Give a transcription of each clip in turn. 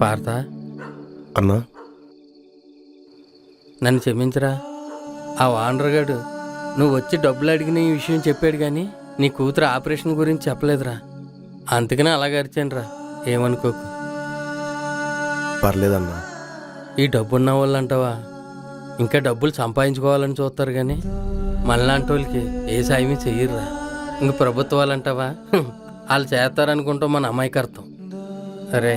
పార్త అన్నా, నన్ను క్షమించరా. ఆ వాండర్ గాడు నువ్వు వచ్చి డబ్బులు అడిగిన ఈ విషయం చెప్పాడు కానీ నీ కూతురు ఆపరేషన్ గురించి చెప్పలేదురా. అందుకనే అలాగ అరిచానురా, ఏమనుకోకు. పర్లేదన్నా. ఈ డబ్బున్న వాళ్ళు అంటావా ఇంకా డబ్బులు సంపాదించుకోవాలని చూస్తారు కానీ మనలాంటి వాళ్ళకి ఏ సాయమీ చెయ్యరురా. ఇంక ప్రభుత్వాలు అంటావా వాళ్ళు చేస్తారనుకుంటాం మన అమాయకర్థం. అరే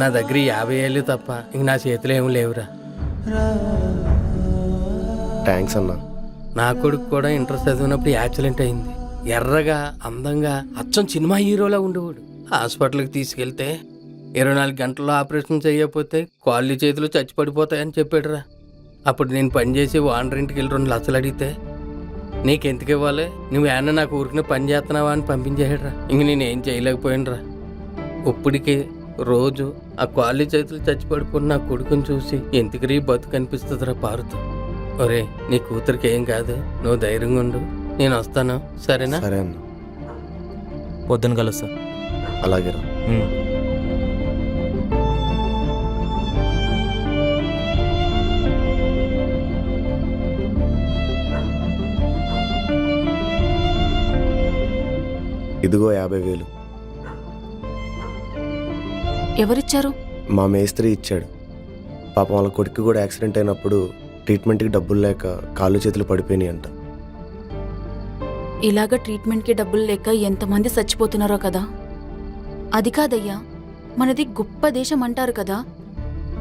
నా దగ్గర 50,000 తప్ప ఇంక నా చేతిలో ఏమి లేవురా. థ్యాంక్స్ అన్నా. నా కొడుకు కూడా ఇంటర్ చదివినప్పుడు యాక్సిడెంట్ అయింది. ఎర్రగా అందంగా అచ్చం సినిమా హీరోలా ఉండేవాడు. హాస్పిటల్కి తీసుకెళ్తే 24 గంటల్లో ఆపరేషన్ చేయకపోతే కాళ్ళు చేతులు చచ్చి పడిపోతాయని చెప్పాడురా. అప్పుడు నేను పనిచేసి ఓనర్ ఇంటికి వెళ్ళి 2 లక్షలు అడిగితే నీకెందుకు ఇవ్వాలి, నువ్వు ఏమన్నా నాకు ఊరికి పని చేస్తున్నావా అని పంపించేసాడురా. ఇంక నేనేం చేయలేకపోయానురా. ఇప్పటికి రోజు ఆ కాళ్ళు చేతులు చచ్చి పడిపోయిన నా కొడుకుని చూసి ఎందుకు రీ బతుకు అనిపిస్తుందిరా పారుతూ. ఒరే నీ కూతురికి ఏం కాదు, నువ్వు ధైర్యంగా ఉండు, నేను వస్తాను, సరేనా? సరే అన్న. పొద్దున కలుస్తా. అలాగే రా. ఇదిగో 50,000. ఎవరిచ్చారు? మా మేస్త్రి ఇచ్చాడు. పాపం వాళ్ళ కొడుకు కూడా యాక్సిడెంట్ అయినప్పుడు ట్రీట్మెంట్కి డబ్బులు లేక కాళ్ళు చేతులు పడిపోయినాయి అంట. ఇలాగ ట్రీట్మెంట్కి డబ్బులు లేక ఎంతమంది చచ్చిపోతున్నారో కదా. అది కాదయ్యా, మనది గొప్ప దేశం అంటారు కదా,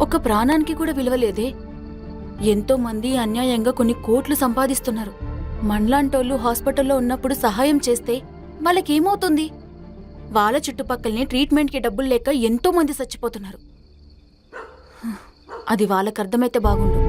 ఒక ప్రాణానికి కూడా విలువలేదే. ఎంతో మంది అన్యాయంగా కొన్ని కోట్లు సంపాదిస్తున్నారు. మనలాంటోళ్ళు హాస్పిటల్లో ఉన్నప్పుడు సహాయం చేస్తే వాళ్ళకేమవుతుంది? వాళ్ళ చుట్టుపక్కలనే ట్రీట్మెంట్కి డబ్బులు లేక ఎంతో మంది చచ్చిపోతున్నారు. అది వాళ్ళకు అర్థమైతే బాగుండు.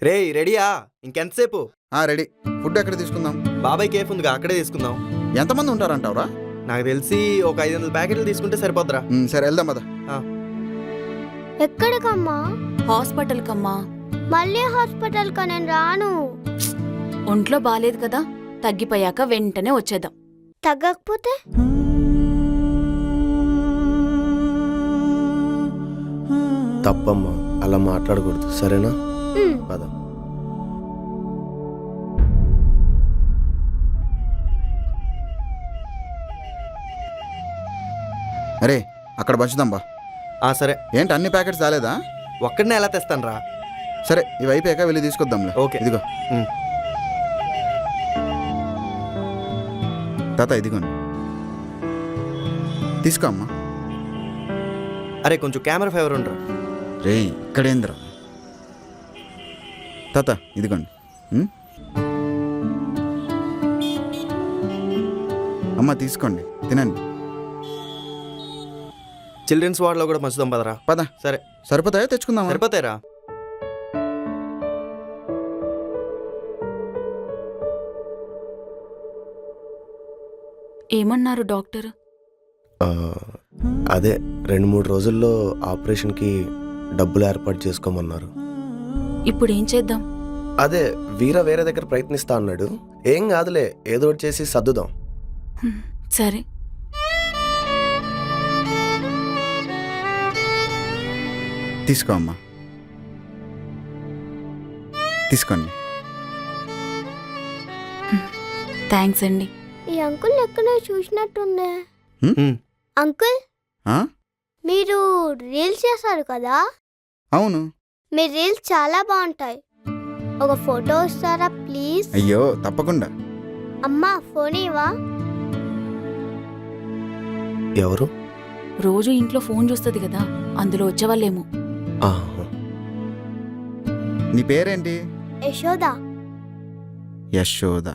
రే రెడీయా? ఇంకెంతసేపు? రెడీ. ఫుడ్ ఎక్కడ తీసుకుందాం? బాబాయ్ కేఫ్ ఉందిగా, అక్కడే తీసుకుందాం. ఎంతమంది ఉంటారంటావురా? నాకు తెలిసి ఒక 500 ప్యాకెట్లు తీసుకుంటే సరిపోద్రా. సరే వెళ్దాం పద. ఎక్కడికమ్మా? హాస్పిటల్ కమ్మా. మళ్ళీ హాస్పిటల్ కా? నేను రాను. ఒంట్లో బాలేదు కదా, తగ్గిపోయాక వెంటనే వచ్చేద్దాం. తగ్గకపోతే? తప్పమ్మా, అలా మాట్లాడకూడదు, సరేనా? పద. అరే అక్కడ పంచుదాం బా. సరే. ఏంటి అన్ని ప్యాకెట్స్ రాలేదా? ఒక్కడనే ఎలా తెస్తాను రా. సరే ఇవి అయిపోయాక వెళ్ళి తీసుకొద్దాంలే. ఓకే. ఇదిగో తాత, ఇదిగోండి తీసుకో అమ్మా. అరే కొంచెం కెమెరా ఫేవర్ ఉండరా. రే ఇక్కడేంద్రా తాత, ఇదిగోండి. అమ్మ తీసుకోండి, తినండి. చిల్డ్రన్స్ వార్డ్లో కూడా మంచుదాం పదరా. పద. సరే. సరిపోతాయో తెచ్చుకుందాం? సరిపోతాయిరా. ఏమన్నారు డాక్టర్? అదే 2-3 రోజుల్లో ఆపరేషన్కి డబ్బులు ఏర్పాటు చేసుకోమన్నారు. ఇప్పుడు ఏం చేద్దాం? అదే వీర వేరే దగ్గర ప్రయత్నిస్తా అన్నాడు. ఏం కాదులే, ఏదో ఒకటి చేసి సర్దుదాం. సరే. తీసుకో అమ్మా, తీసుకోండి. థ్యాంక్స్ అండి. ఈ అంకుల్ ఎక్కడో చూసినట్టుందే. అంకుల్, మీరు రీల్స్ చేస్తారు కదా? అవును. మీ రీల్స్ చాలా బాగుంటాయి. ఒక ఫోటో ఇస్తారా ప్లీజ్? అయ్యో తప్పకుండా. అమ్మా ఫోన్ ఇవ్వా? ఎవరు? రోజు ఇంట్లో ఫోన్ చూస్తుంది కదా, అందులో వచ్చేవాళ్ళేమో. నీ పేరేంటి? యశోద. యశోద.